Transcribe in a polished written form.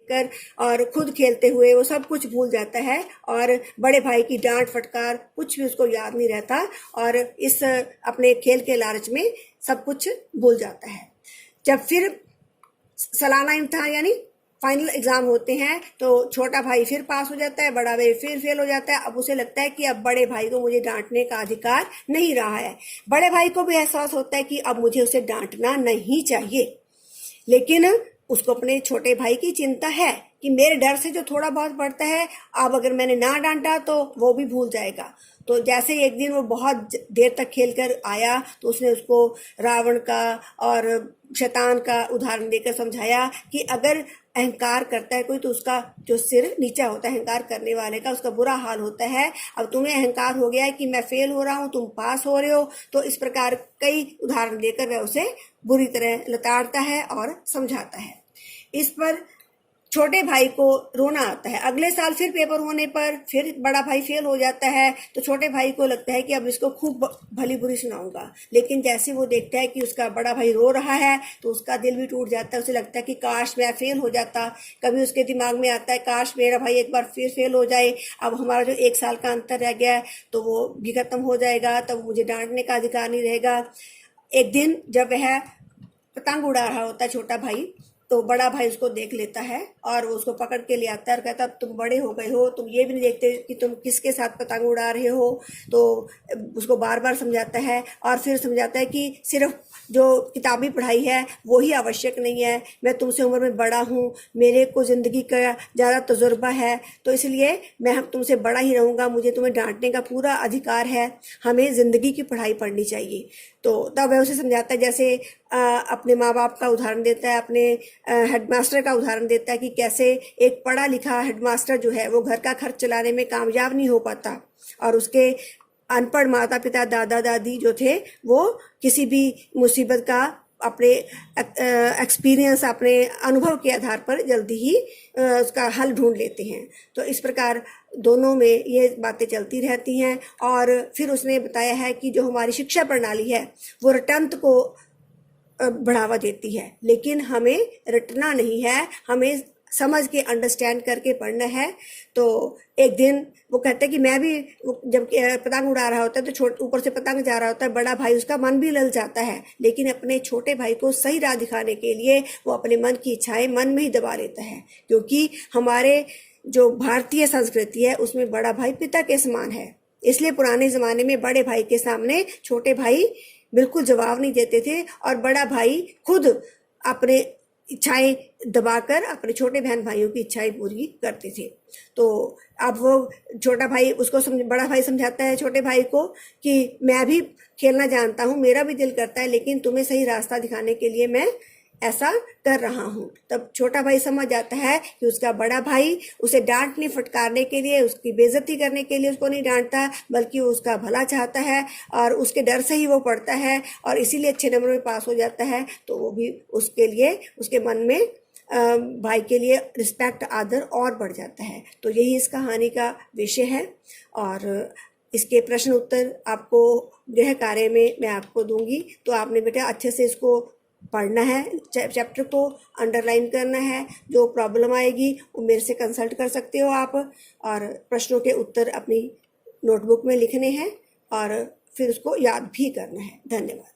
कर और खुद खेलते हुए वो सब कुछ भूल जाता है और बड़े भाई की डांट फटकार कुछ भी उसको याद नहीं रहता और इस अपने खेल के लालच में सब कुछ भूल जाता है। जब फिर सालाना इम्तिहान यानी फाइनल एग्जाम होते हैं तो छोटा भाई फिर पास हो जाता है, बड़ा भाई फिर फेल हो जाता है। अब उसे लगता है कि अब बड़े भाई को मुझे डांटने का अधिकार नहीं रहा है। बड़े भाई को भी एहसास होता है कि अब मुझे उसे डांटना नहीं चाहिए, लेकिन उसको अपने छोटे भाई की चिंता है कि मेरे डर से जो थोड़ा बहुत बढ़ता है, अब अगर मैंने ना डांटा तो वो भी भूल जाएगा। तो जैसे एक दिन वो बहुत देर तक खेलकर आया तो उसने उसको रावण का और शैतान का उदाहरण देकर समझाया कि अगर अहंकार करता है कोई तो उसका जो सिर नीचा होता है, अहंकार करने वाले का उसका बुरा हाल होता है। अब तुम्हें अहंकार हो गया है कि मैं फेल हो रहा हूँ, तुम पास हो रहे हो। तो इस प्रकार कई उदाहरण देकर वह उसे बुरी तरह लताड़ता है और समझाता है। इस पर छोटे भाई को रोना आता है। अगले साल फिर पेपर होने पर फिर बड़ा भाई फेल हो जाता है तो छोटे भाई को लगता है कि अब इसको खूब भली बुरी सुनाऊंगा। लेकिन जैसे वो देखता है कि उसका बड़ा भाई रो रहा है तो उसका दिल भी टूट जाता है। उसे लगता है कि काश मैं फेल हो जाता। कभी उसके दिमाग में आता है काश मेरा भाई एक बार फिर फेल हो जाए, अब हमारा जो 1 साल का अंतर रह गया है तो वो भी खत्म हो जाएगा, तब मुझे डांटने का अधिकार नहीं रहेगा। एक दिन जब वह पतंग उड़ा रहा होता है छोटा भाई, तो बड़ा भाई उसको देख लेता है और वो उसको पकड़ के ले आता है और कहता है तुम बड़े हो गए हो, तुम ये भी नहीं देखते कि तुम किसके साथ पतंग उड़ा रहे हो। तो उसको बार बार समझाता है और फिर समझाता है कि सिर्फ जो किताबी पढ़ाई है वो ही आवश्यक नहीं है, मैं तुमसे उम्र में बड़ा हूँ, मेरे को ज़िंदगी का ज़्यादा तजुर्बा है, तो इसलिए मैं तुमसे बड़ा ही रहूँगा, मुझे तुम्हें डांटने का पूरा अधिकार है, हमें ज़िंदगी की पढ़ाई पढ़नी चाहिए। तो तब वह उसे समझाता है, जैसे अपने माँ बाप का उदाहरण देता है, अपने हेडमास्टर का उदाहरण देता है कि कैसे एक पढ़ा लिखा हेडमास्टर जो है वो घर का खर्च चलाने में कामयाब नहीं हो पाता और उसके अनपढ़ माता पिता दादा दादी जो थे वो किसी भी मुसीबत का अपने एक्सपीरियंस, अपने अनुभव के आधार पर जल्दी ही उसका हल ढूंढ लेते हैं। तो इस प्रकार दोनों में ये बातें चलती रहती हैं। और फिर उसने बताया है कि जो हमारी शिक्षा प्रणाली है वो रटंत को बढ़ावा देती है, लेकिन हमें रटना नहीं है, हमें समझ के अंडरस्टैंड करके पढ़ना है। तो एक दिन वो कहते हैं कि मैं भी जब पतंग उड़ा रहा होता है तो ऊपर से पतंग जा रहा होता है, बड़ा भाई उसका मन भी लल जाता है, लेकिन अपने छोटे भाई को सही राह दिखाने के लिए वो अपने मन की इच्छाएं मन में ही दबा लेता है। क्योंकि हमारे जो भारतीय संस्कृति है उसमें बड़ा भाई पिता के समान है, इसलिए पुराने ज़माने में बड़े भाई के सामने छोटे भाई बिल्कुल जवाब नहीं देते थे और बड़ा भाई खुद अपने इच्छाएं दबाकर अपने छोटे बहन भाइयों की इच्छाएं पूरी करते थे। तो अब वो छोटा भाई उसको बड़ा भाई समझाता है छोटे भाई को कि मैं भी खेलना जानता हूँ, मेरा भी दिल करता है, लेकिन तुम्हें सही रास्ता दिखाने के लिए मैं ऐसा कर रहा हूँ। तब छोटा भाई समझ जाता है कि उसका बड़ा भाई उसे डांटने फटकारने के लिए, उसकी बेइज्जती करने के लिए उसको नहीं डांटता, बल्कि उसका भला चाहता है और उसके डर से ही वो पढ़ता है और इसीलिए अच्छे नंबर में पास हो जाता है। तो वो भी उसके लिए उसके मन में भाई के लिए रिस्पेक्ट, आदर और बढ़ जाता है। तो यही इस कहानी का विषय है और इसके प्रश्न उत्तर आपको गृह कार्य में मैं आपको दूंगी। तो आपने बेटा अच्छे से इसको पढ़ना है, चैप्टर को अंडरलाइन करना है। जो प्रॉब्लम आएगी वो मेरे से कंसल्ट कर सकते हो आप, और प्रश्नों के उत्तर अपनी नोटबुक में लिखने हैं और फिर उसको याद भी करना है। धन्यवाद।